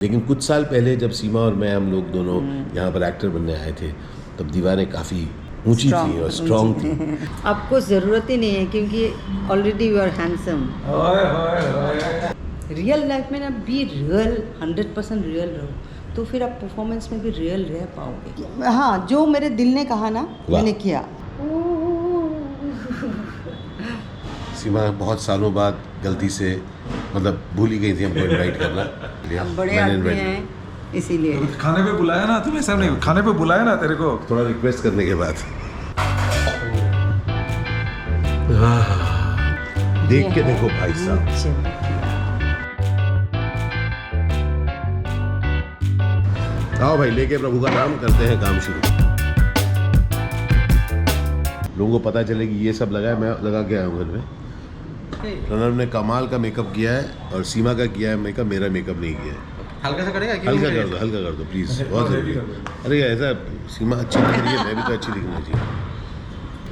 लेकिन कुछ साल पहले जब सीमा और मैं हम लोग दोनों यहाँ पर एक्टर बनने आए थे तब दीवारें काफ़ी ऊंची थी और स्ट्रांग थी। आपको ज़रूरत ही नहीं है क्योंकि already you are handsome. Real life में ना बी रियल, 100% रियल रहो तो फिर आप परफॉर्मेंस में भी रियल रह पाओगे। हाँ, जो मेरे दिल ने कहा ना मैंने किया। सीमा बहुत सालों बाद गलती से मतलब भूल ही गई थी हमको इनवाइट करना। हम बड़े आदमी हैं इसीलिए। खाने पे बुलाया ना तुम्हें, सब नहीं खाने पे बुलाया ना तेरे को, थोड़ा रिक्वेस्ट करने के बाद देख के देखो भाई साहब। आओ भाई, लेके प्रभु का नाम करते हैं काम शुरू। लोगों को पता चले कि ये सब लगा है, मैं लगा के आया हूँ घर में। प्रणव ने कमाल का मेकअप किया है और सीमा का किया है मेकअप, मेरा मेकअप नहीं किया है। हल्का सा करेगा, हल्का कर दो प्लीज, बहुत जरूरी है। अरे ऐसा सीमा अच्छी दिख रही है, मैं भी तो अच्छी दिखना चाहिए,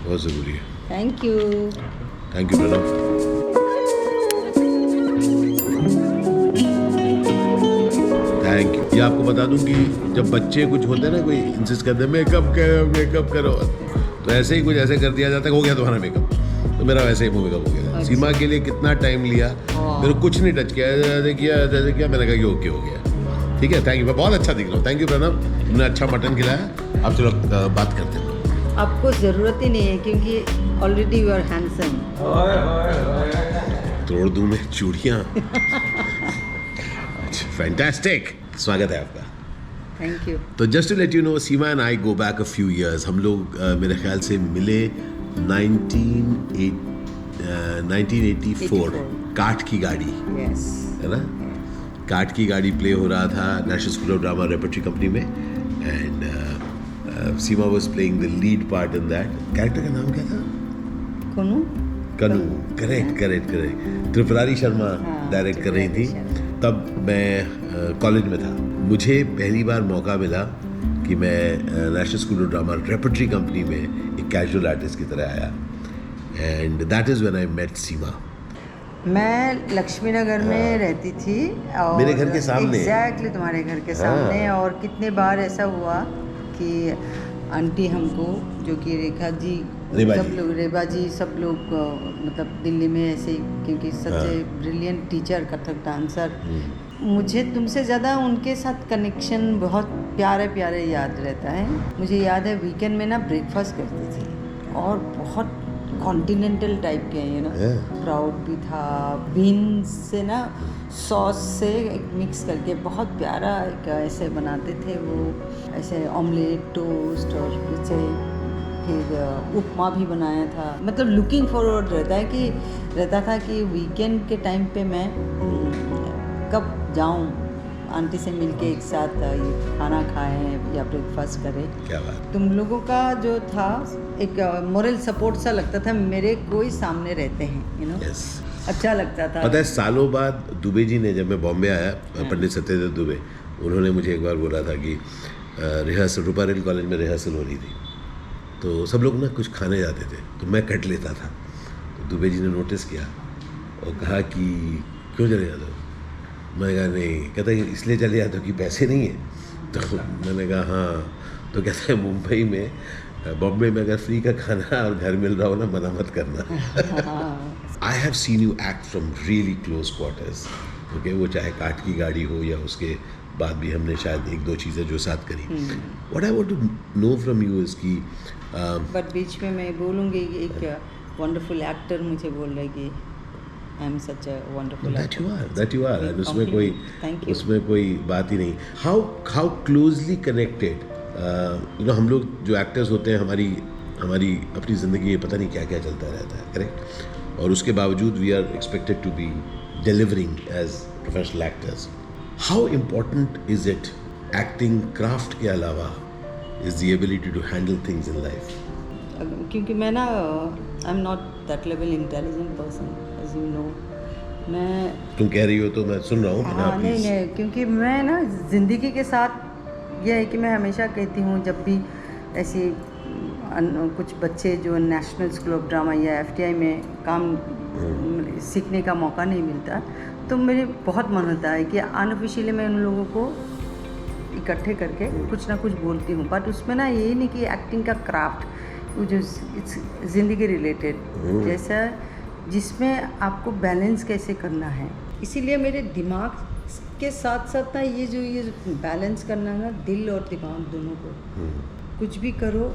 बहुत ज़रूरी है। Thank you Pranav. Thank you. ये आपको बता दूं कि जब बच्चे कुछ होते हैं ना, कोई इंसिस्ट करते हैं मेकअप करो, तो ऐसे ही कुछ ऐसे कर दिया जाता है, हो गया तुम्हारा मेकअप, तो मेरा वैसे ही मेकअप हो गया। सीमा के लिए कितना टाइम लिया, मेरे को कुछ नहीं टच किया, जैसे किया मैंने कहा कि ओके हो गया, ठीक है। थैंक यू, मैं बहुत अच्छा दिख रहा हूँ। थैंक यू प्रणव, तुमने अच्छा मटन खिलाया। अब चलो बात करते हैं। आपको ज़रूरत ही नहीं है क्योंकि ऑलरेडी यू आर हैंडसम। तोड़ दूं मैं चूड़ियाँ। फैंटास्टिक, स्वागत है आपका। Thank you. तो just to let you know, Seema and I go back a few years. हम लोग मेरे ख्याल से मिले 1984 काठ की गाड़ी, यस, है ना। काठ की गाड़ी प्ले हो रहा था National School of Drama Repertory Company में, and Seema was playing the lead part in that. Character का नाम क्या था? कनू। करेक्ट। त्रिपुरारी शर्मा डायरेक्ट कर रही थी। तब मैं कॉलेज में था। मुझे पहली बार मौका मिला कि मैं National School of Drama Repertory Company में एक कैजुअल आर्टिस्ट की तरह आया, and that is when I met Seema. मैं लक्ष्मी नगर में रहती थी और मेरे घर के सामने। एग्जैक्टली तुम्हारे घर के सामने। और कितने बार ऐसा हुआ कि आंटी हमको, जो कि रेबा जी सब लोग मतलब दिल्ली में ऐसे, क्योंकि सच ब्रिलियंट टीचर, कथक डांसर, मुझे तुमसे ज़्यादा उनके साथ कनेक्शन बहुत प्यारे याद रहता है। मुझे याद है वीकेंड में ना ब्रेकफास्ट करती थी और बहुत कॉन्टिनेंटल टाइप के, यू नो, प्राउड भी था, बीन्स से ना सॉस से मिक्स करके बहुत प्यारा एक ऐसे बनाते थे वो, ऐसे ऑमलेट, टोस्ट और पीछे फिर उपमा भी बनाया था। मतलब लुकिंग फॉरवर्ड रहता था कि वीकेंड के टाइम पे मैं कब जाऊं, आंटी से मिलके एक साथ खाना खाएं या ब्रेकफास्ट करें। क्या बात। तुम लोगों का जो था एक मोरल सपोर्ट सा लगता था, मेरे कोई सामने रहते हैं, यू नो। Yes. अच्छा लगता था। पता है, सालों बाद दुबे जी ने, जब मैं बॉम्बे आया, पंडित सत्यदेव दुबे, उन्होंने मुझे एक बार बोला था कि रिहर्सल, रूपारेल कॉलेज में रिहर्सल हो रही थी, तो सब लोग ना कुछ खाने जाते थे, तो मैं कट लेता था। तो दुबे जी ने नोटिस किया और कहा कि क्यों चले जाते हो? मैंने कहा नहीं। कहता है इसलिए चले जाते हो कि पैसे नहीं है? तो मैंने कहा हाँ। तो कहता है मुंबई में, बॉम्बे में अगर फ्री का खाना और घर मिल रहा हो ना, मना मत करना। I have seen you act from really close quarters, okay, वो चाहे काठ की गाड़ी हो या उसके बाद भी हमने शायद एक दो चीज़ें जो साथ करी। What I want to know from you is कि बट बीच में मैं बोलूँगी, एक वंडरफुल एक्टर मुझे बोल रहे कि I am such a wonderful actor. that you are, and उसमें कोई बात ही नहीं। how closely connected, you know, हम लोग जो एक्टर्स होते हैं, हमारी अपनी ज़िंदगी में पता नहीं क्या क्या चलता रहता है, करेक्ट, और उसके बावजूद we are expected to be delivering as professional actors. How important is it, acting craft के अलावा, is the ability to handle things in life? क्योंकि मैं ना, I am not that level intelligent person, as you know. मैं, तुम कह रही हो तो मैं सुन रहा हूँ। हाँ, नहीं, क्योंकि मैं ना ज़िंदगी के साथ यह है कि मैं हमेशा कहती हूँ, जब भी ऐसी कुछ बच्चे जो नेशनल स्कूल ऑफ ड्रामा या FTI में काम सीखने का मौका नहीं मिलता, तो मेरे बहुत मन होता है कि अनऑफिशियली मैं उन लोगों को इकट्ठे करके कुछ ना कुछ बोलती हूँ, बट उसमें ना ये नहीं कि एक्टिंग का क्राफ्ट वो जो ज़िंदगी रिलेटेड जैसा जिसमें आपको बैलेंस कैसे करना है, इसीलिए मेरे दिमाग के साथ साथ ना ये बैलेंस करना है ना, दिल और दिमाग दोनों को, कुछ भी करो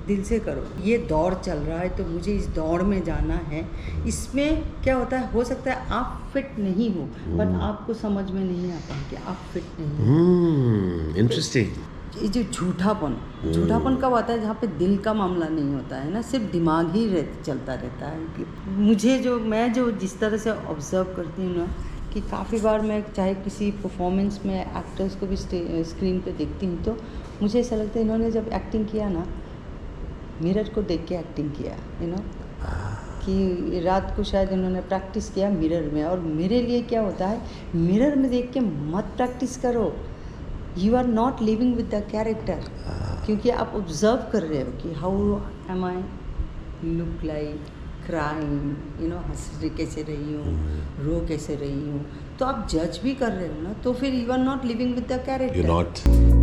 दिल से करो। ये दौड़ चल रहा है तो मुझे इस दौड़ में जाना है। इसमें क्या होता है, हो सकता है आप फिट नहीं हो, बट आपको समझ में नहीं आता कि आप फिट नहीं हो। इंटरेस्टिंग। ये जो झूठापन कब आता है, जहाँ पे दिल का मामला नहीं होता है ना, सिर्फ दिमाग ही चलता रहता है। कि मैं जो जिस तरह से ऑब्जर्व करती हूँ ना, कि काफ़ी बार मैं चाहे किसी परफॉर्मेंस में एक्टर्स को भी स्क्रीन पे देखती हूँ, तो मुझे ऐसा लगता है इन्होंने जब एक्टिंग किया ना, मिरर को देख के एक्टिंग किया, कि रात को शायद इन्होंने प्रैक्टिस किया मिरर में। और मेरे लिए क्या होता है, मिरर में देख के मत प्रैक्टिस करो, you are not living with the character, क्योंकि आप ऑब्जर्व कर रहे हो कि how am I look like, crime, हंस कैसे रही हूँ, रो कैसे रही हूँ, तो आप जज भी कर रहे हो ना, तो फिर you are not living with the character.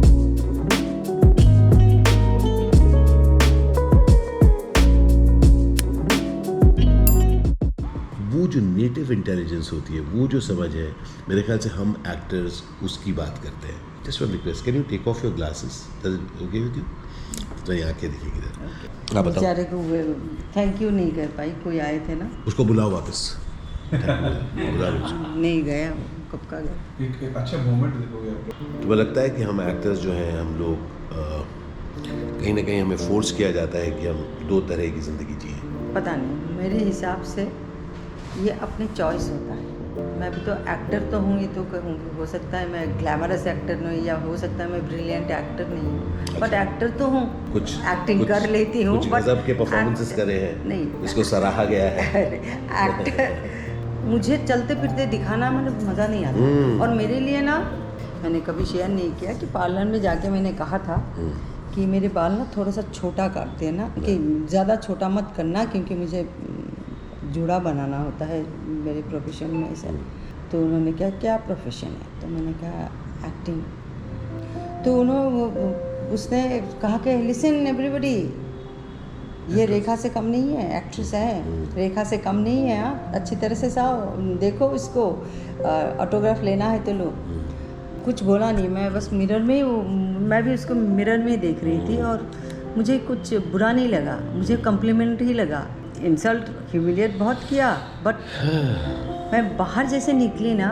वो जो नेटिव इंटेलिजेंस होती है, वो जो समझ है, मेरे ख्याल से हम एक्टर्स उसकी बात करते हैं। Just one request, can you take off your glasses, okay with you? तो यहाँ के देखिए किधर, आप बताओ। बेचारे को थैंक यू नहीं कर पाई, कोई आए थे ना, उसको बुलाओ वापस। नहीं गया, कब का गया। एक अच्छा मोमेंट देखोगे आप लोग। तो लगता है कि हम एक्टर्स जो हैं, हम लोग कहीं ना कहीं हमें फोर्स किया जाता है कि हम दो तरह की ज़िंदगी जिए। पता नहीं, मेरे हिसाब से ये अपनी चॉइस होता है। मैं भी तो एक्टर तो हूँ, ये तो कहूँगी, हो सकता है मैं ग्लैमरस एक्टर नहीं, या हो सकता है मैं ब्रिलियंट एक्टर नहीं हूँ, बट एक्टर तो हूँ, कुछ एक्टिंग कर लेती हूँ, कुछ गजब के परफॉर्मेंसेस करे हैं, नहीं, इसको सराहा गया है। एक्टर मुझे चलते फिरते दिखाना मुझे मज़ा नहीं आता। और मेरे लिए ना, मैंने कभी शेयर नहीं किया कि पार्लर में जाके मैंने कहा था कि मेरे बाल ना थोड़ा सा छोटा काटते हैं ना, कि ज़्यादा छोटा मत करना, क्योंकि मुझे जूड़ा बनाना होता है मेरे प्रोफेशन में ऐसा। तो उन्होंने कहा क्या प्रोफेशन है, तो मैंने कहा एक्टिंग। तो उसने कहा कि लिसन एवरीबडी, ये रेखा से कम नहीं है, एक्ट्रेस है, रेखा से कम नहीं है, हाँ अच्छी तरह से देखो इसको, ऑटोग्राफ लेना है तो लो। कुछ बोला नहीं, मैं बस मिरर में, मैं भी उसको मिरर में देख रही थी, और मुझे कुछ बुरा नहीं लगा, मुझे कम्प्लीमेंट ही लगा। इंसल्ट, ह्यूमिलिएट बहुत किया, बट मैं बाहर जैसे निकली ना,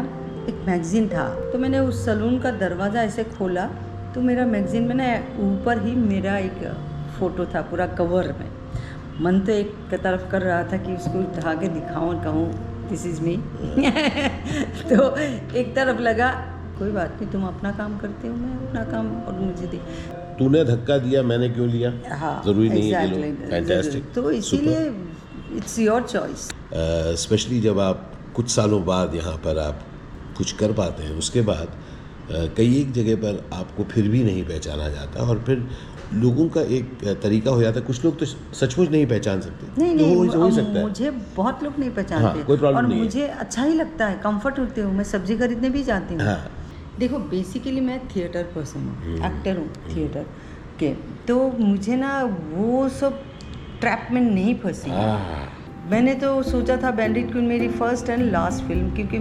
एक मैगज़ीन था, तो मैंने उस सलून का दरवाज़ा ऐसे खोला, तो मेरा मैगज़ीन में ना ऊपर ही मेरा एक फ़ोटो था पूरा कवर में। मन तो एक तरफ कर रहा था कि उसको उठा के दिखाऊँ और कहूँ दिस इज़ मी तो एक तरफ लगा कोई बात नहीं, तुम अपना काम करते हो, मैं अपना काम, और मुझे तूने धक्का दिया, मैंने क्यों लिया? हाँ, जरूरी नहीं है कि लोग फैंटास्टिक। तो इसीलिए इट्स योर चॉइस। स्पेशली जब आप कुछ सालों बाद यहाँ पर आप कुछ कर पाते हैं, उसके बाद कई एक जगह पर आपको फिर भी नहीं पहचाना जाता, और फिर लोगों का एक तरीका हो जाता है। कुछ लोग तो सचमुच नहीं पहचान सकते। नहीं, हो सकता है। मुझे बहुत लोग नहीं पहचानते। हाँ, कोई प्रॉब्लम नहीं है। और मुझे अच्छा ही लगता है, कंफर्ट होते हूँ, मैं सब्जी खरीदने भी जाती हूँ। हाँ। देखो बेसिकली मैं थिएटर पर्सन हूँ, एक्टर हूँ थिएटर के, तो मुझे ना वो सब ट्रैप में नहीं फंसी। मैंने तो सोचा था बैंडिट क्वीन मेरी फर्स्ट एंड लास्ट फिल्म, क्योंकि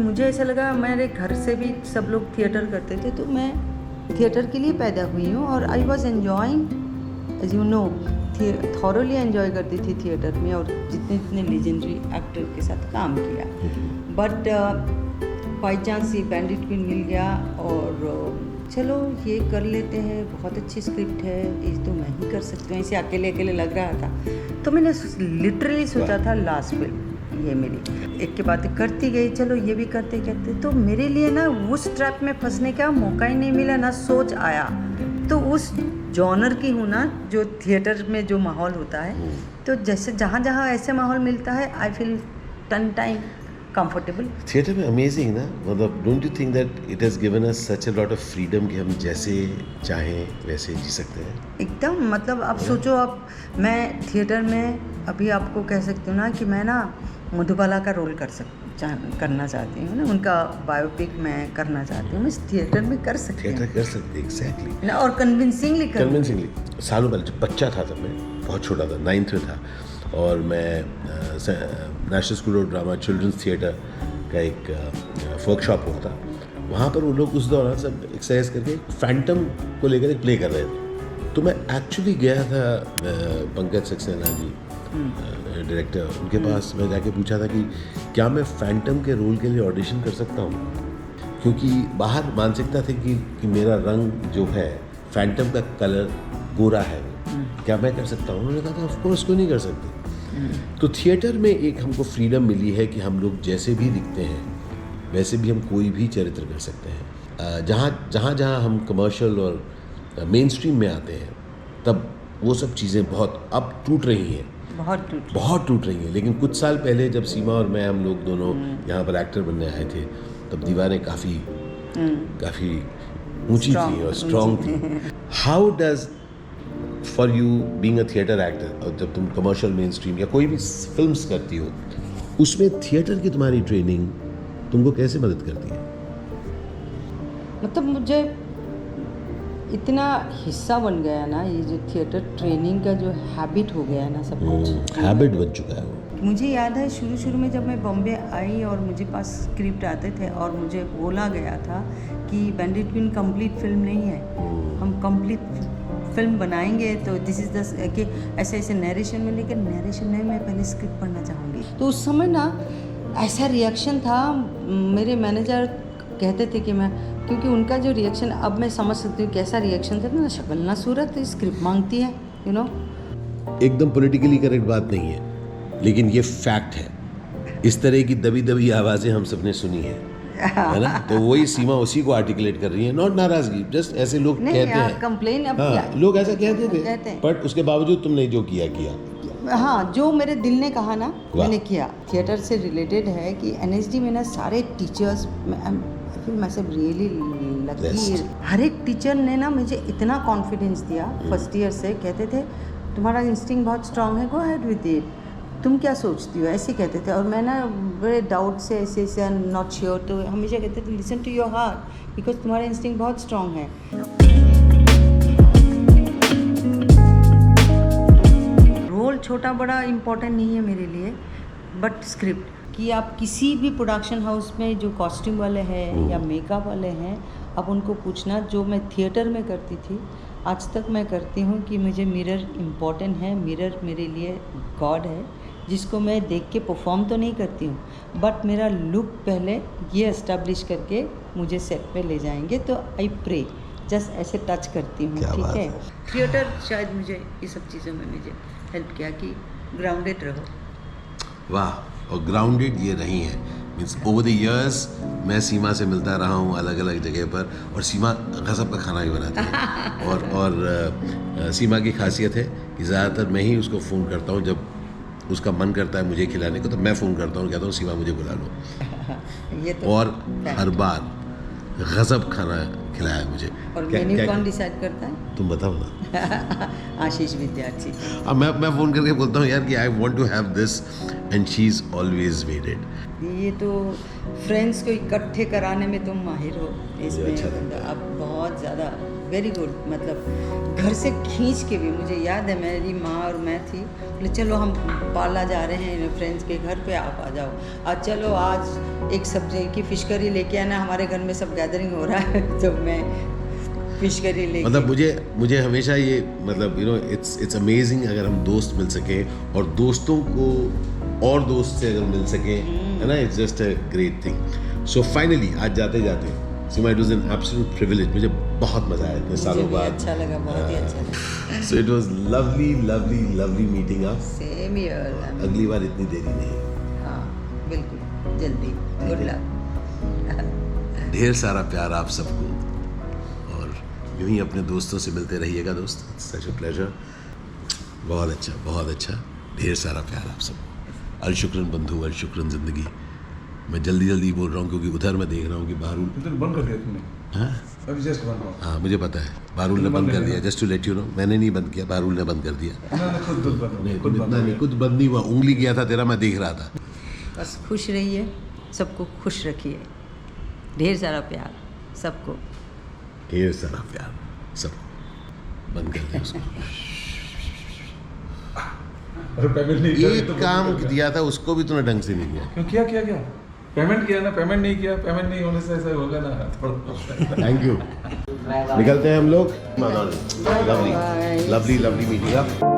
मुझे ऐसा लगा, मेरे घर से भी सब लोग थिएटर करते थे, तो मैं थिएटर के लिए पैदा हुई हूँ, और I was enjoying, as you know, thoroughly enjoy करती थी थिएटर में, और जितने लेजेंडरी एक्टर के साथ काम किया। बट बाई चांस ये बैंडिट क्वीन मिल गया, और चलो ये कर लेते हैं, बहुत अच्छी स्क्रिप्ट है, ये तो मैं ही कर सकती हूँ, इसे अकेले अकेले लग रहा था। तो मैंने लिटरली सोचा था लास्ट फिल्म ये मेरी, एक के बाद करती गई, चलो ये भी करते करते, तो मेरे लिए ना उस ट्रैप में फंसने का मौका ही नहीं मिला, ना सोच आया। तो उस जॉनर की हूँ ना, जो थिएटर में जो माहौल होता है, तो जैसे जहाँ जहाँ ऐसे माहौल मिलता है, I feel 10 time comfortable. Theatre में अमेजिंग ना, मतलब don't you think that it has given us such a lot of freedom कि हम जैसे चाहें वैसे जी सकते हैं एकदम। मतलब आप सोचो, आप मैं थिएटर में अभी आपको कह सकती हूँ ना कि मैं ना मधुबाला का रोल कर सकती हूँ, करना चाहती हूँ ना, उनका बायोपिक मैं करना चाहती हूँ। मैं थिएटर में कर सकती हूँ थिएटर कर सकते एग्जैक्टली ना, और कन्विंसिंगली कर। कन्विंसिंगली। सालों पहले जब बच्चा था, तब मैं बहुत छोटा था, 9th में था, और मैं National School of Drama children's theatre का एक वर्कशॉप होता, वहाँ पर वो लोग उस दौरान सब एक्सरसाइज करके फैंटम को लेकर एक प्ले कर रहे थे। तो मैं एक्चुअली गया था पंकज सक्सेना जी डायरेक्टर, उनके पास मैं जाके पूछा था कि क्या मैं फैंटम के रोल के लिए ऑडिशन कर सकता हूँ, क्योंकि बाहर मानसिकता थी कि मेरा रंग जो है फैंटम का कलर गोरा है, क्या मैं कर सकता हूँ। उन्होंने कहा था ऑफ कोर्स क्यों नहीं कर सकते। तो थिएटर में एक हमको फ्रीडम मिली है कि हम लोग जैसे भी दिखते हैं वैसे भी हम कोई भी चरित्र कर सकते हैं। जहाँ हम कमर्शियल और मेन स्ट्रीम में आते हैं तब वो सब चीज़ें बहुत अब टूट रही हैं, बहुत टूट रही हैं। लेकिन कुछ साल पहले जब सीमा और मैं, हम लोग दोनों यहाँ पर एक्टर बनने आए थे, तब दीवारें काफ़ी ऊंची थी और स्ट्रॉन्ग थी। How does for you being a theatre actor, और जब तुम कमर्शियल मेन स्ट्रीम या कोई भी फिल्म्स करती हो, उसमें थिएटर की तुम्हारी ट्रेनिंग तुमको कैसे मदद करती है? मतलब मुझे इतना हिस्सा बन गया ना ये जो थिएटर ट्रेनिंग का जो हैबिट हो गया है ना, सब कुछ हैबिट बन चुका है वो। मुझे याद है शुरू में जब मैं बॉम्बे आई और मुझे पास स्क्रिप्ट आते थे और मुझे बोला गया था कि बैंडिट क्वीन कंप्लीट फिल्म नहीं है, हम कंप्लीट फिल्म बनाएंगे, तो दिस इज़ द कि ऐसे नैरेशन में, लेकिन नैरेशन नहीं, मैं पहले स्क्रिप्ट पढ़ना चाहूँगी। तो उस समय ना ऐसा रिएक्शन था, मेरे मैनेजर कहते थे कि मैं, क्योंकि उनका जो रिएक्शन अब मैं समझ सकती हूँ कैसा रिएक्शन था ना, शक्ल ना सूरत स्क्रिप्ट मांगती है, यू नो। एकदम पॉलिटिकली करेक्ट बात नहीं है, लेकिन ये फैक्ट है। इस तरह की दबी आवाज़ें हम सबने सुनी है ना, तो वही सीमा उसी को आर्टिकुलेट कर रही है, नॉट नाराजगी, जस्ट ऐसे लोग कहते हैं, कंप्लेन। अब हाँ, लोग ऐसा कहते थे, बट उसके बावजूद तुमने जो किया। हाँ, जो मेरे दिल ने कहा ना मैंने किया। थिएटर से रिलेटेड है कि NSD में ना सारे टीचर्स, मैं सब रियली लकी, हर एक टीचर ने ना मुझे इतना कॉन्फिडेंस दिया फर्स्ट ईयर से। कहते थे तुम्हारा इंस्टिंक्ट बहुत स्ट्रांग है, गो अहेड विद इट, तुम क्या सोचती हो, ऐसे कहते थे। और मैं ना बड़े डाउट से ऐसे नॉट श्योर, तो हमेशा कहते थे listen to your heart, because तुम्हारा इंस्टिंक्ट बहुत स्ट्रांग है। रोल छोटा बड़ा इम्पोर्टेंट नहीं है मेरे लिए, बट स्क्रिप्ट कि आप किसी भी प्रोडक्शन हाउस में जो कॉस्ट्यूम वाले हैं या मेकअप वाले हैं, आप उनको पूछना, जो मैं थिएटर में करती थी आज तक मैं करती हूँ, कि मुझे मिरर इम्पॉर्टेंट है। मिरर मेरे लिए गॉड है, जिसको मैं देख के परफॉर्म तो नहीं करती हूँ, बट मेरा लुक पहले ये एस्टेब्लिश करके मुझे सेट पे ले जाएंगे, तो आई प्रे, जस्ट ऐसे टच करती हूँ, ठीक है। थिएटर शायद मुझे ये सब चीज़ों में मुझे हेल्प किया कि ग्राउंडेड रहो। वाह, और ग्राउंडेड ये रही है, मीन्स ओवर द इयर्स मैं सीमा से मिलता रहा हूँ अलग अलग जगह पर, और सीमा गज़ब का खाना भी बनाती है। और सीमा की खासियत है कि ज़्यादातर मैं ही उसको फ़ोन करता हूँ, जब उसका मन करता है मुझे खिलाने को, तो मैं फ़ोन करता हूँ, कहता हूँ सीमा मुझे बुला लो। ये तो और हर बार गज़ब खाना खिलाया मुझे। और मेन्यू कौन डिसाइड करता है? तुम बताओ ना। आशीष विद्यार्थी। अब मैं फ़ोन करके बोलता हूँ यार कि I want to have this, and she is always waited. ये तो फ्रेंड्स को इकट्ठे कराने में तुम माहिर हो इसमें, अच्छा अब बहुत ज़्यादा वेरी गुड। मतलब घर से खींच के भी, मुझे याद है मेरी माँ और मैं थी, बोले चलो हम पाला जा रहे हैं फ्रेंड्स के घर पे, आप आ जाओ, आज चलो आज एक सब्जी की फिश करी लेके आना, हमारे घर में सब गैदरिंग हो रहा है, तो मैं फिश करी लेके, मतलब मुझे हमेशा ये, मतलब यू नो, इट्स अमेजिंग अगर हम दोस्त मिल सके, और दोस्तों को और दोस्त से अगर मिल सके, है ना, it's just a great thing. So finally आज जाते जाते Seema, it was an absolute privilege, मुझे बहुत मज़ा आया इतने सालों बाद। अच्छा लगा, बहुत ही अच्छा लगा। So it was lovely meeting up. Same here. अगली बार इतनी देरी नहीं। हाँ बिल्कुल, जल्दी। Good luck. ढेर सारा प्यार आप सबको, और यूं ही अपने दोस्तों से मिलते रहिएगा दोस्त। सच अ प्लेजर। बहुत अच्छा। ढेर सारा प्यार आप सबको। अलशुक्रन बंधु, अलशुक्रन ज़िंदगी। मैं जल्दी बोल रहा हूँ क्योंकि उधर मैं देख रहा हूँ कि बारूल बंद कर दिया तुमने। हाँ अभी जस्ट बंद हुआ। हाँ मुझे पता है, बारूल ने बंद कर दिया। Just to let you know, मैंने नहीं बंद किया, बारूल ने बंद कर दिया। खुद बंद नहीं, खुद बंद नहीं हुआ, उंगली किया था तेरा, मैं देख रहा था। बस खुश रहिए, सबको खुश रखिए, ढेर सारा प्यार सबको। ढेर सारा प्यार सबको। बंद कर दें उसको। और पेमेंट नहीं किया एक तो काम बंद कर दिया था उसको भी तूने ढंग से नहीं किया। क्यों? क्या पेमेंट किया ना, पेमेंट नहीं किया, पेमेंट नहीं होने से ऐसा होगा ना थोड़ा। Thank you. निकलते हैं हम लोग। Lovely lovely lovely meeting.